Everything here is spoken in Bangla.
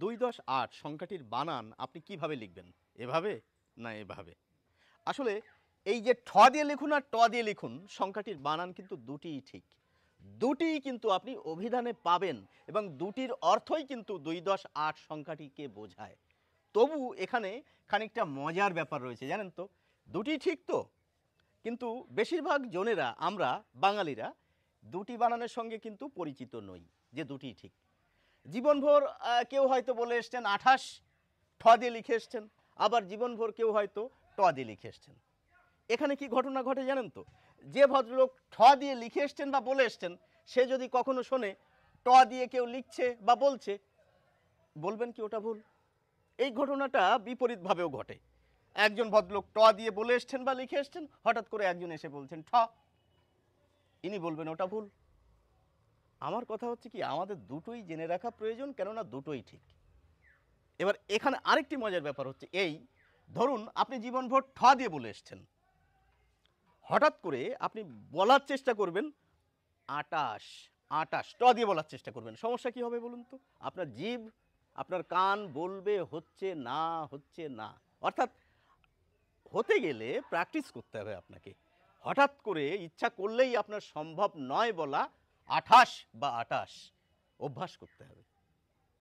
2-8 সংখ্যাটির বানান আপনি কিভাবে লিখবেন? এভাবে না এভাবে? আসলে এই যে ঠ দিয়ে লিখুন আর ট দিয়ে লিখুন সংখ্যাটির বানান কিন্তু দুটিই ঠিক। দুটিই কিন্তু আপনি অভিধানে পাবেন এবং দুটির অর্থই কিন্তু 2-8 সংখ্যাটিকে বোঝায়। তবু এখানে খানিকটা মজার ব্যাপার রয়েছে জানেন তো? দুটি ঠিক তো, কিন্তু বেশিরভাগ জনেরা আমরা বাঙালিরা দুটি বানানের সঙ্গে কিন্তু পরিচিত নই যে দুটিই ঠিক। জীবনভর কেউ হয়তো বলে এসছেন 28 ঠ দিয়ে লিখে এসছেন, আবার জীবনভর কেউ হয়তো ট দিয়ে লিখে এসছেন। এখানে কি ঘটনা ঘটে জানেন তো? যে ভদ্রলোক ঠ দিয়ে লিখে এসছেন বা বলে এসছেন সে যদি কখনো শোনে ট দিয়ে কেউ লিখছে বা বলছে, বলবেন কি ওটা ভুল? এই ঘটনাটা বিপরীতভাবেও ঘটে। একজন ভদ্রলোক ট দিয়ে বলে এসছেন বা লিখে এসছেন, হঠাৎ করে একজন এসে বলছেন ঠ, ইনি বলবেন ওটা ভুল। আমার কথা হচ্ছে কি, আমাদের দুটোই জেনে রাখা প্রয়োজন, কেননা দুটোই ঠিক। এবার এখানে আরেকটি মজার ব্যাপার হচ্ছে এই, ধরুন আপনি জীবনভর ঠ দিয়ে বলে এসছেন, হঠাৎ করে আপনি বলার চেষ্টা করবেন 28, 28 ট দিয়ে বলার চেষ্টা করবেন, সমস্যা কি হবে বলুন তো? আপনার জিভ, আপনার কান বলবে হচ্ছে না, হচ্ছে না। অর্থাৎ হতে গেলে প্র্যাকটিস করতে হবে আপনাকে। হঠাৎ করে ইচ্ছা করলেই আপনার সম্ভব নয় বলা 28 বা 28, অভ্যাস করতে হবে।